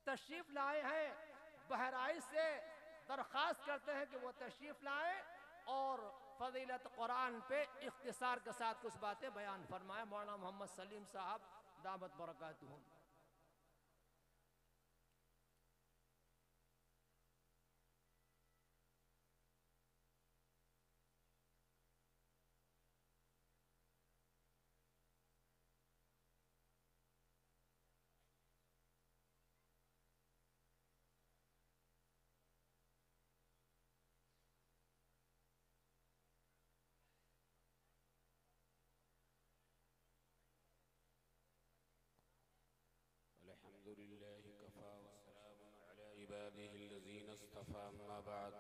तशरीफ लाए हैं, बहराइच से दरख्वास्त करते हैं कि वो तशरीफ लाएं और फजीलत कुरान पे इख्तिसार के साथ कुछ बातें बयान फरमाएं। मौलाना मोहम्मद सलीम साहब दामत बरकातुहुम। अल्हम्दुलिल्लाहि कफ़ा वस्सलामुन अला इबादिहिल्लज़ीना इस्तफ़ा अम्मा बाद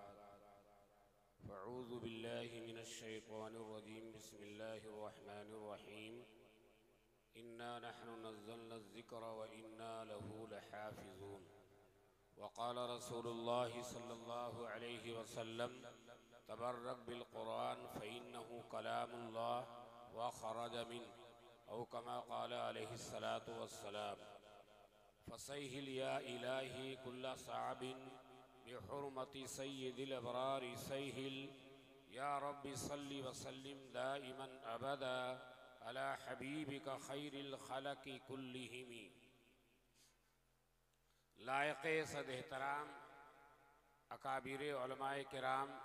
फ़अऊज़ु बिल्लाहि मिनश शैतानिर रजीम बिस्मिल्लाहिर रहमानिर रहीम इन्ना नहनु नज़्ज़लना ज़िक्र व इन्ना लहू लहाफ़िज़ून वक़ाल रसूलुल्लाहि सल्लल्लाहु अलैहि वसल्लम तबर्रक बिल क़ुरआन फ़इन्नहु कलामुल्लाह व ख़रज मिन औ कमा क़ाल अलैहिस्सलातु वस्सलाम फ़सैहिल या इलाही कुल्ला साबिन बिहुर्मति सय्यिदिल अबरार सैहिल या रब्बि सल्लि व सल्लिम दाइमन अबदा अला हबीबिका खैरिल खलक़ि कुल्लिहिम। लायक़े सद एहतराम अकाबिर उलमाए किराम,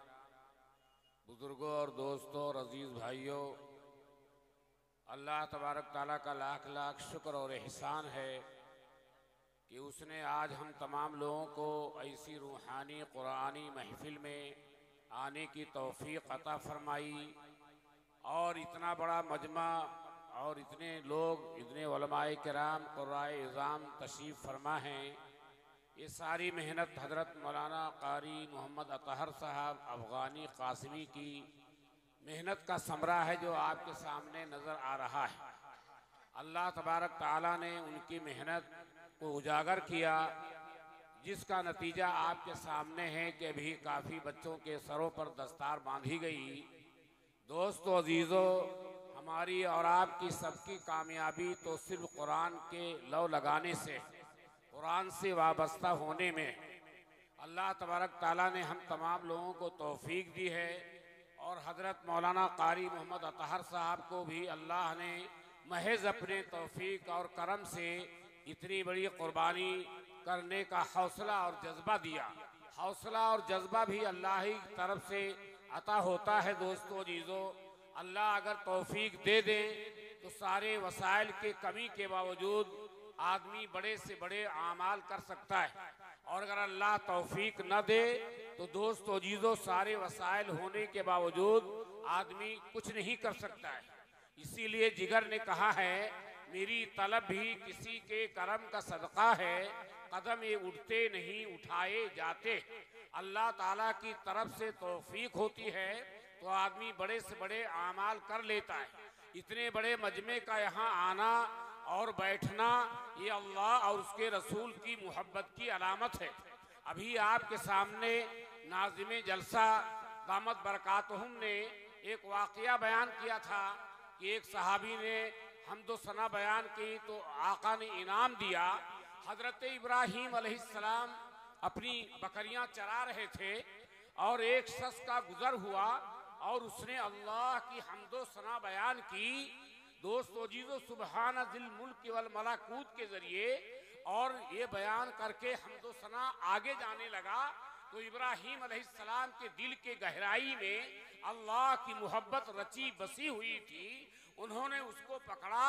बुजुर्गों और दोस्तों और अजीज़ भाइयों, अल्लाह तबारक ताला का लाख लाख शुक्र और एहसान है कि उसने आज हम तमाम लोगों को ऐसी रूहानी कुरानी महफिल में आने की तौफीक अता फरमाई और इतना बड़ा मजमा और इतने लोग, इतने उलमाए किराम क़ुर्राए इज़ाम तशरीफ़ फरमा हैं। ये सारी मेहनत हज़रत मौलाना क़ारी मोहम्मद अतहर साहब अफ़गानी क़ासिमी की मेहनत का समरा है जो आपके सामने नज़र आ रहा है। अल्लाह तबारक ताला ने उनकी मेहनत को उजागर किया, जिसका नतीजा आपके सामने है कि अभी काफ़ी बच्चों के सरों पर दस्तार बांधी गई। दोस्तों अजीज़ों, हमारी और आपकी सबकी कामयाबी तो सिर्फ कुरान के लौ लगाने से, कुरान से वाबस्ता होने में अल्लाह तबारक ताला ने हम तमाम लोगों को तौफीक दी है। और हज़रत मौलाना क़ारी मोहम्मद अतहर साहब को भी अल्लाह ने महज अपने तौफीक और करम से इतनी बड़ी कुर्बानी करने का हौसला और जज्बा दिया। हौसला और जज्बा भी अल्लाह ही की तरफ से अता होता है। दोस्तों अजीज़ों, अल्लाह अगर तौफीक दे दे तो सारे वसाइल के कमी के बावजूद आदमी बड़े से बड़े आमाल कर सकता है, और अगर अल्लाह तौफीक न दे तो दोस्तों अजीज़ों सारे वसाइल होने के बावजूद आदमी कुछ नहीं कर सकता है। इसीलिए जिगर ने कहा है, मेरी तलब भी किसी के करम का सदका है, कदम ये उठते नहीं उठाए जाते। अल्लाह ताला की तरफ से तौफीक होती है तो आदमी बड़े से बड़े आमाल कर लेता है। इतने बड़े मजमे का यहाँ आना और बैठना ये अल्लाह और उसके रसूल की मोहब्बत की अलामत है। अभी आपके सामने नाज़िमे जलसा दामत बरकातुहुम ने एक वाक़या बयान किया था कि एक सहाबी ने हम्दो सना बयान की तो आका ने इनाम दिया। हजरत इब्राहीम अलैहिस्सलाम अपनी बकरियां चरा रहे थे और एक शख्स का गुजर हुआ और उसने अल्लाह की हम्दो सना बयान की। दोस्तों अजीज़ों, सुबहान जिल मुल्क वल मलाकूत के जरिए और ये बयान करके हम्दो सना आगे जाने लगा तो इब्राहीम अलैहिस्सलाम के दिल के गहराई में अल्लाह की मोहब्बत रची बसी हुई थी। उन्होंने उसको पकड़ा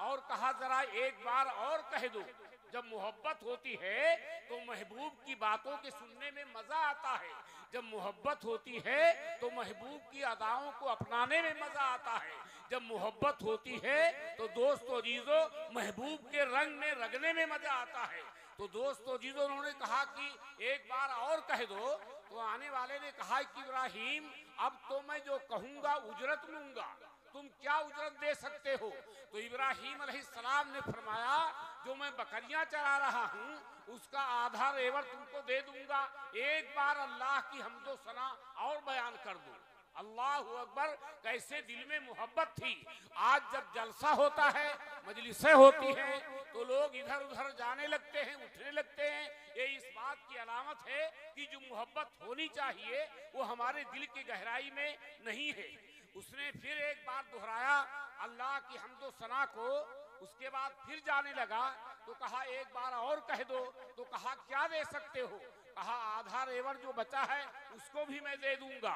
और कहा, जरा एक बार और कह दो। जब मोहब्बत होती है तो महबूब की बातों के सुनने में मजा आता है। जब मोहब्बत होती है तो महबूब की अदाओं को अपनाने में मजा आता है। जब मोहब्बत होती है तो दोस्तों अजीजों महबूब के रंग में रगने में मजा आता है। तो दोस्तों अजीजों उन्होंने कहा कि एक बार और कह दो। तो आने वाले ने कहा कि इब्राहीम, अब तो मैं जो कहूंगा उजरत लूंगा, तुम क्या उजरत दे सकते हो? तो इब्राहीम अलैहिस्सलाम ने फरमाया, जो मैं बकरियां चरा रहा हूं उसका आधा रेवड़ तुमको दे दूंगा। एक बार अल्लाह की हम्दो सना और बयान कर दो। अल्लाह अकबर, कैसे दिल में मोहब्बत थी। आज जब जलसा होता है, मजलिसें होती हैं, तो लोग इधर उधर जाने लगते हैं, उठने लगते हैं। ये इस बात की अलामत है कि जो मोहब्बत होनी चाहिए वो हमारे दिल की गहराई में नहीं है। उसने फिर एक बार दोहराया अल्लाह की हम्दो सना को। उसके बाद फिर जाने लगा तो कहा एक बार और कह दो। तो कहा क्या दे सकते हो? कहा आधा रेवड़ जो बचा है उसको भी मैं दे दूंगा।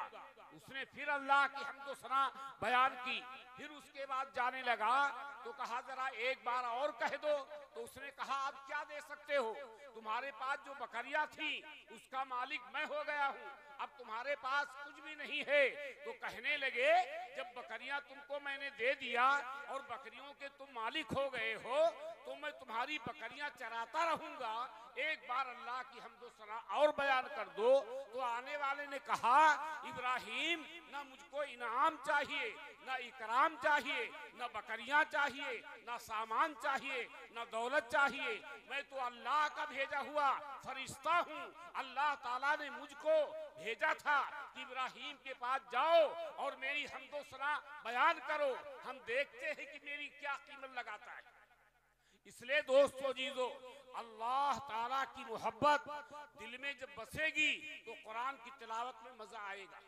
उसने फिर अल्लाह की हम्दो सना बयान की। फिर उसके बाद जाने लगा तो कहा जरा एक बार और कह दो। तो उसने कहा अब क्या दे सकते हो? तुम्हारे पास जो बकरियां थी उसका मालिक मैं हो गया हूँ, अब तुम्हारे पास कुछ भी नहीं है। तो कहने लगे जब बकरियां तुमको मैंने दे दिया और बकरियों के तुम मालिक हो गए हो तो मैं तुम्हारी बकरियां चराता रहूंगा, एक बार अल्लाह की हम्दो सना और बयान कर दो। तो आने वाले ने कहा इब्राहिम, ना मुझको इनाम चाहिए, ना इकराम चाहिए, ना बकरियां चाहिए, ना सामान चाहिए, ना दौलत चाहिए। मैं तो अल्लाह का भेजा हुआ फरिश्ता हूँ। अल्लाह ताला ने मुझको भेजा था कि इब्राहिम के पास जाओ और मेरी हम्दो सना बयान करो, हम देखते हैं कि मेरी क्या कीमत लगाता है। इसलिए दोस्तों जीजो, अल्लाह ताला की मोहब्बत दिल में जब बसेगी तो कुरान की तिलावत में मजा आएगा,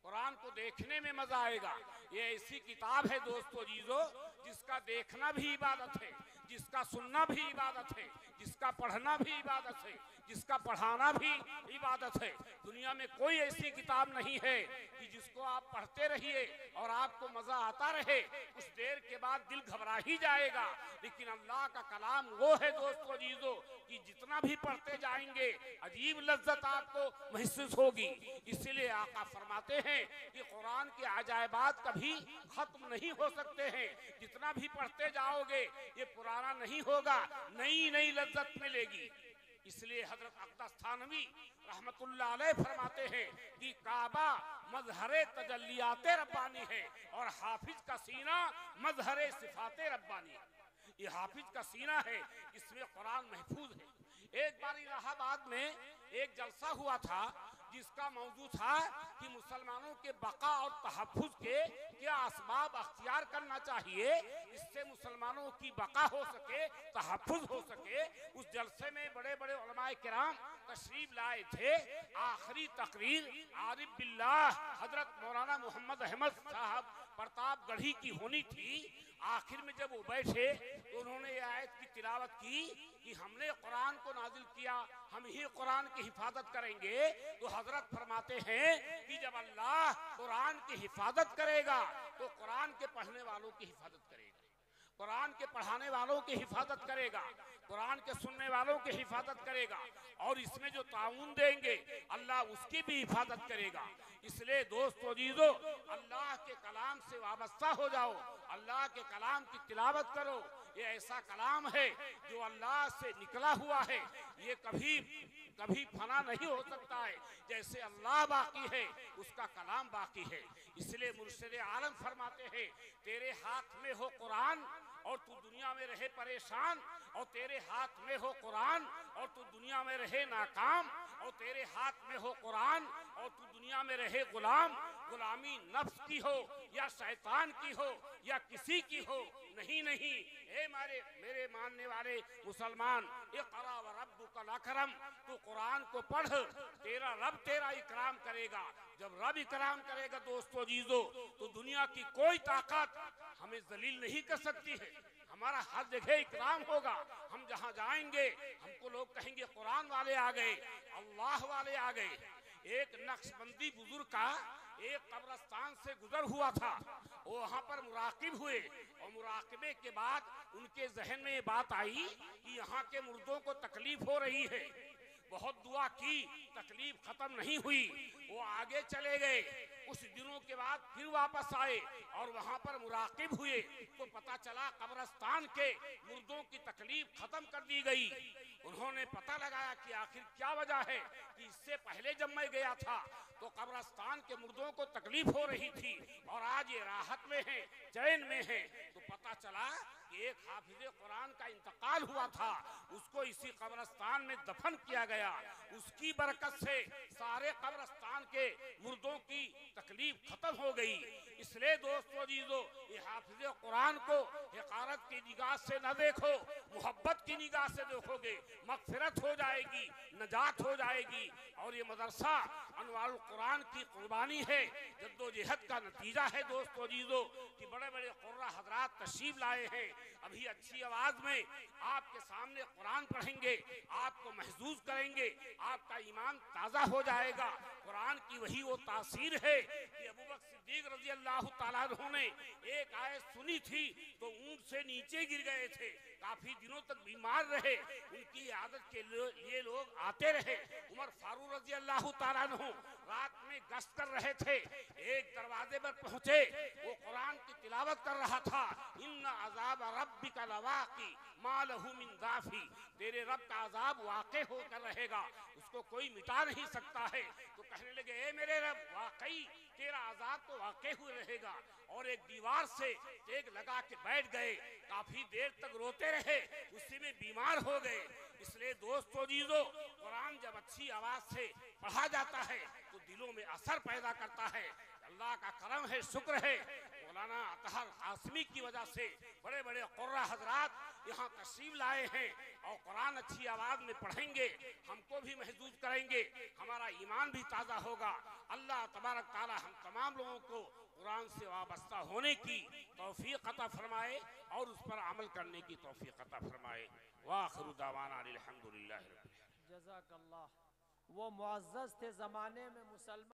कुरान को देखने में मजा आएगा। ये ऐसी किताब है दोस्तों जीजो जिसका देखना भी इबादत है, जिसका सुनना भी इबादत है, जिसका पढ़ना भी इबादत है, जिसका पढ़ाना भी इबादत है। दुनिया में कोई ऐसी किताब नहीं है कि जिसको आप पढ़ते रहिए और आपको मजा आता रहे, कुछ देर के बाद दिल घबरा ही जाएगा। लेकिन अल्लाह का कलाम वो है दोस्तों जीजो कि जितना भी पढ़ते जाएंगे अजीब लज्जत आपको महसूस होगी। इसलिए आका फरमाते हैं कि कुरान के अजायबात कभी खत्म नहीं हो सकते हैं। जितना भी पढ़ते जाओगे ये पुराना नहीं होगा, नई नई लज्जत मिलेगी। इसलिए हजरत अक़दस थानवी रहमतुल्लाह अलैह फरमाते हैं कि काबा मजहरे तजल्लियाते रब्बानी है और हाफिज का सीना मजहरे सिफाते रब्बानी है। ये हाफिज का सीना है, इसमें कुरान महफूज है। एक बार इलाहाबाद में एक जलसा हुआ था जिसका मौजू था कि मुसलमानों के बका और तहफ़्फ़ुज़ के क्या असबाब अख्तियार करना चाहिए, इससे मुसलमानों की बका हो सके, तहफ़्फ़ुज़ हो सके। उस जलसे में बड़े बड़े उलमाए किराम तशरीफ लाए थे। आखिरी तकरीर आरिफ बिल्लाह हजरत मौलाना मोहम्मद अहमद साहब प्रतापगढ़ी की होनी थी। आखिर में जब वो बैठे तो उन्होंने ये आयत की तिलावत की कि हमने कुरान को नाजिल किया, हम ही कुरान की हिफाजत करेंगे। तो हजरत फरमाते हैं कि जब अल्लाह कुरान की हिफाजत करेगा तो कुरान के पढ़ने वालों की हिफाजत करेगा, कुरान के पढ़ाने वालों की हिफाजत करेगा, कुरान के सुनने वालों की हिफाजत करेगा और इसमें जो ताउन देंगे अल्लाह उसकी भी हिफाजत करेगा। इसलिए दोस्तों जीजो, अल्लाह के कलाम से वाबस्ता हो जाओ, अल्लाह के कलाम की तिलावत करो। ये ऐसा कलाम है जो अल्लाह से निकला हुआ है, ये कभी कभी फना नहीं हो सकता है। जैसे अल्लाह बाकी है उसका कलाम बाकी है। इसलिए मुर्शिद आलम फरमाते हैं तेरे हाथ में हो कुरान और तू दुनिया में रहे परेशान, और तेरे हाथ में हो कुरान और तू दुनिया में रहे नाकाम, और तेरे हाथ में हो कुरान और तू दुनिया में रहे गुलाम। गुलामी नफ्स की हो या शैतान की हो या किसी की हो, नहीं नहीं, ए मेरे मानने वाले मुसलमान, इक़रा व रब्बुकल अकरम, तू कुरान को पढ़, तेरा रब तेरा इकराम करेगा। जब रब इकराम करेगा दोस्तों जीजो, तो दुनिया की कोई ताकत हमें जलील नहीं कर सकती है। हमारा हर जगह इकराम होगा। हम जहाँ जाएंगे हमको लोग कहेंगे कुरान वाले आ गए, अल्लाह वाले आ गए। एक नक्शबंदी बुजुर्ग का एक कब्रिस्तान से गुजर हुआ था, वो वहाँ पर मुराकिब हुए और मुराकिबे के बाद उनके जहन में ये बात आई कि यहाँ के मुर्दों को तकलीफ हो रही है। बहुत दुआ की, तकलीफ खत्म नहीं हुई, वो आगे चले गए। कुछ दिनों के बाद फिर वापस आए और वहां पर मुराकिब हुए तो पता चला कब्रिस्तान के मुर्दों की तकलीफ खत्म कर दी गई। उन्होंने पता लगाया कि आखिर क्या वजह है कि इससे पहले जब मैं गया था तो कब्रिस्तान के मुर्दों को तकलीफ हो रही थी और आज ये राहत में है, चैन में है। तो पता चला कि एक हाफिज कुरान का इंतकाल हुआ था, उसको इसी कब्रिस्तान में दफन किया गया। उसकी बरकत से सारे कब्रिस्तान के मुर्दों की तकलीफ खत्म हो गई। इसलिए दोस्तों अजीजों, ये हाफिज कुरान को हिकारत की निगाह से न देखो, मोहब्बत की निगाह से देखोगे, मगफिरत हो जाएगी, नजात हो जाएगी। और ये मदरसा अनवारुल कुरान की कुर्बानी है, जद्दोजहद का नतीजा है दोस्तों अजीजों, कि बड़े बड़े कुर्रा हजरात तशरीफ लाए हैं। अभी अच्छी आवाज में आपके सामने कुरान पढ़ेंगे, आपको महसूस करेंगे, आपका ईमान ताजा हो जाएगा। कुरान की वही वो तासीर है कि अबू बकर सिद्दीक रजी अल्लाह ताला अन्हु ने एक आयत सुनी थी तो ऊंट से नीचे गिर गए थे, काफी दिनों तक बीमार रहे, उनकी आदत के लिए लोग आते रहे। उमर फारूक रजी अल्लाह ताला अन्हु रात में गश्त कर रहे थे, एक दरवाजे पर पहुंचे, वो कुरान की तिलावत कर रहा था, इन्ना अज़ाब रब्बिका लवाक़ी मा लहू मिन दाफ़ी, तेरे रब का अजाब वाक़ई होकर रहेगा, उसको कोई मिटा नहीं सकता है। तो कहने लगे, ए मेरे रब, वाकई तेरा अजाब तो वाकई हुए रहेगा। और एक दीवार से टेक लगा के बैठ गए, काफी देर तक रोते रहे, उसी में बीमार हो गए। इसलिए दोस्तों जीजो, कुरान जब अच्छी आवाज से पढ़ा जाता है तो दिलों में असर पैदा करता है। अल्लाह का करम है, शुक्र है, मौलाना अतहर कासमी की वजह से बड़े बड़े कुर्रा हजरात यहाँ तशरीफ लाए हैं और कुरान अच्छी आवाज में पढ़ेंगे, हमको भी महसूस करेंगे, हमारा ईमान भी ताज़ा होगा। अल्लाह तबारक ताला हम तमाम लोगों को कुरान से वाबस्ता होने की तौफीक अता फरमाए और उस पर अमल करने की तौफीक अता फरमाए। वाखिरु दावाना अल्हम्दुलिल्लाहि रब्बिल आलमीन। जज़ाकल्लाह। वो मुअज़्ज़ज़ थे ज़माने में मुसलमान।